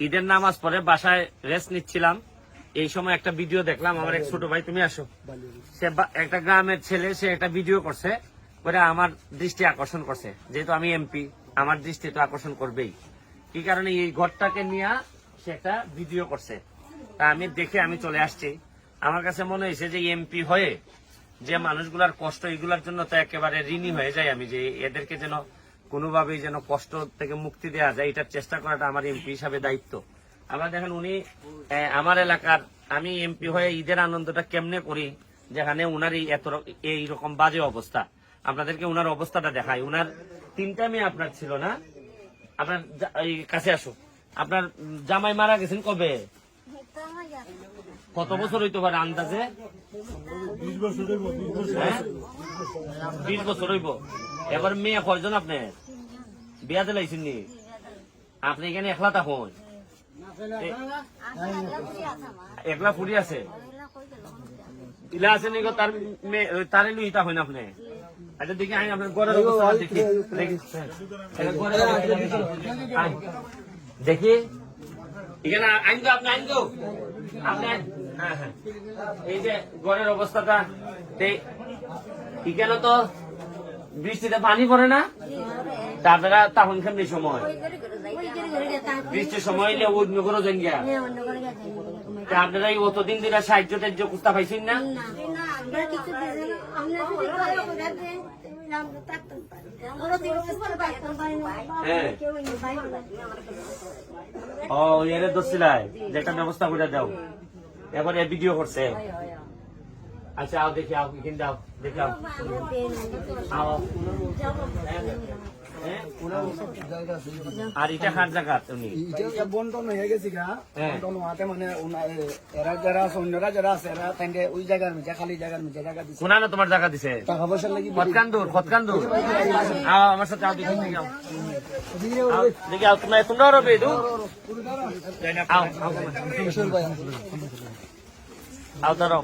ঈদের নামাজ পরে বাসায় রেস্ট নিচ্ছিলাম, এই সময় একটা ভিডিও দেখলাম। আমার এক ছোট ভাই, তুমি আসো, সে একটা গ্রামের ছেলে, সে একটা ভিডিও করছে, ওরা আমার দৃষ্টি আকর্ষণ করছে। যেহেতু আমি এমপি, আমার দৃষ্টি তো আকর্ষণ করবেই। কি কারণে এই ঘরটাকে নিয়ে সে একটা ভিডিও করছে, তা আমি দেখে আমি চলে আসছি। আমার কাছে মনে হয়েছে যে এমপি হয়ে যে মানুষগুলার কষ্ট, এগুলার জন্য তো একেবারে ঋণী হয়ে যায় আমি, যে এদেরকে যেন কোনোভাবেই যেন কষ্ট থেকে মুক্তি দেওয়া যায়, এটার চেষ্টা করাটা আমার এমপি হিসাবে দায়িত্ব। আমরা দেখেন উনি আমার এলাকার, আমি এমপি হয়ে ঈদের আনন্দটা কেমনে করি, যেখানে উনার এইরকম বাজে অবস্থা। আপনাদেরকে উনার অবস্থাটা দেখাই। উনার 3টা মেয়ে আপনার ছিল না? আপনার এই কাছে আসো, আপনার জামাই মারা গেছেন কবে? কত বছর হইতে পারে আন্দাজে? 20 বছর হইব। এবার মেয়ে কয়জন আপনি? বিয়া দিলাইছেন নি? আপনি এখানে একলা থাকুন? একলা ফুরি আছে? ইলা আছে নি? তার তারে লুইতা হয় না আপনি? আচ্ছা দেখি আইন আপনার ঘরের অবস্থা দেখি, দেখি এখানে আইন গো, আপনি আইন গো, আপনি। হ্যাঁ হ্যাঁ, এই যে ঘরের অবস্থাটা, এখানে তো বৃষ্টিতে পানি পড়ে না? তা আপনারা তখন কেমনি সময় বৃষ্টির সময় এলে অন্য করে যান গিয়া? আপনারা এই অতদিন দিন সাহায্য টাহ্য কুস্তা পাইছেন না? ও এর দোষিলাই যে একটা ব্যবস্থা করে দাও, এবার ভিডিও করছে। আচ্ছা আও দেখি, আও এখানে দাও, দেখি আও, আর এটা কার জায়গা? উনি বন্টন হয়ে গেছি গা, বন্টন হওয়াতে মানে এরা যারা আছে, অন্যরা যারা আছে, এরা তাইকে ওই জায়গার মধ্যে, খালি জায়গার মধ্যে জায়গা দিচ্ছে। কোনা না তোমার জায়গা দিছে? টাকা পয়সা লাগি খতকান্দুর, খতকান্দুর। আও আমার সাথে, আও দেখি, দেখি আও, দেখি আও, তোমরা রবে দু আও, আও ধরো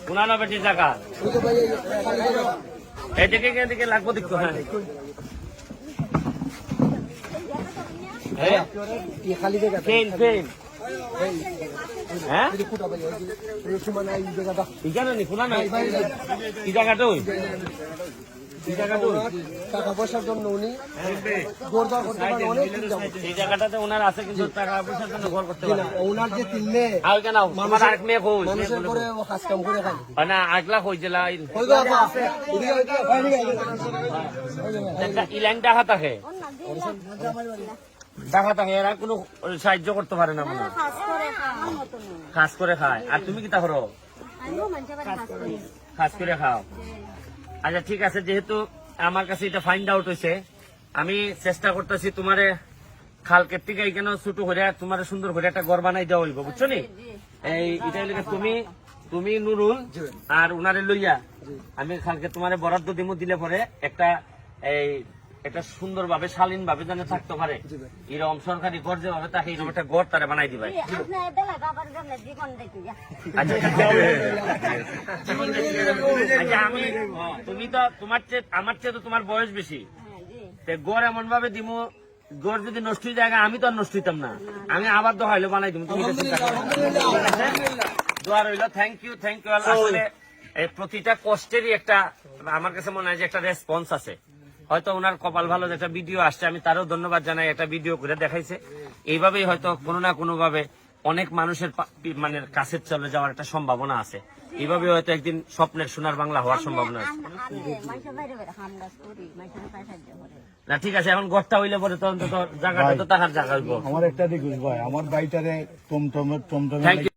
কোনা না বেটির জায়গা এদিকে, এদিকে লাগবো দেখতো। হ্যাঁ খালি জায়গা ফেন ফেন, হ্যাঁ এখানে নি খোলা নাই? কি জায়গাটা? ওই টাকা পয়সার জন্য উনি এই জায়গাটাতে ওনার আছে, কিন্তু টাকা পয়সার জন্য ঘর করতে পারে ওনার যে তিনলে কেন আরেক মেয়ে কই কাজ কাম করে খায় না? আগলা কই জেলা ইলাইন টাকা থাকে, টাকা থাকে, এরা কোনো সাহায্য করতে পারে না মনে হয়, কাজ করে খায়। আর তুমি কি তা করো? কাজ করে খাও। আচ্ছা ঠিক আছে, যেহেতু আমার কাছে এটা ফাইন্ড আউট হয়েছে, আমি চেষ্টা করতেছি তোমারে খালকের থেকে এখানে ছোট করে তোমার সুন্দর করে একটা ঘর বানাই দেওয়া হইব, বুঝছো নি? এই এটা তুমি নুরুল আর উনারে লইয়া আমি খালকে তোমারে বরাদ্দ দিমু, দিলে পরে একটা সুন্দর ভাবে শালীন ভাবে যেন থাকতে পারে, এরকম সরকারি ঘর যেভাবে থাকে এরকম একটা ঘর তারা বানাই দিবে। আচ্ছা আমি, তুমি তো তোমার চেয়ে আমার চেয়ে তো তোমার বয়স বেশি, গড় এমন ভাবে দিব, গড় যদি নষ্ট হয়ে যায় আমি তো আর নষ্ট হইতাম না, আমি আবার দোহাইলো বানাই দিব। তুমি দোয়া রইল, থ্যাংক ইউ, থ্যাংক ইউ। আসলে এই প্রতিটা কষ্টেরই একটা, আমার কাছে মনে হয় যে একটা রেসপন্স আছে। হয়তো ওনার কপাল ভালো যে একটা ভিডিও আসছে, আমি তারও ধন্যবাদ জানাই, একটা ভিডিও করে দেখাইছে। এইভাবেই হয়তো কোনো না কোনো ভাবে অনেক মানুষের মানে কাছে চলে যাওয়ার একটা সম্ভাবনা আছে। এইভাবে হয়তো একদিন স্বপ্নের সোনার বাংলা হওয়ার সম্ভাবনা আছে। না ঠিক আছে, এখন ঘরটা হইলে পরে তো অন্তত জায়গাটা তো টাকার জায়গা হইব। আমার একটা রিকোয়েস্ট ভাই, আমার বাইটারে টমটমের থ্যাংক ইউ।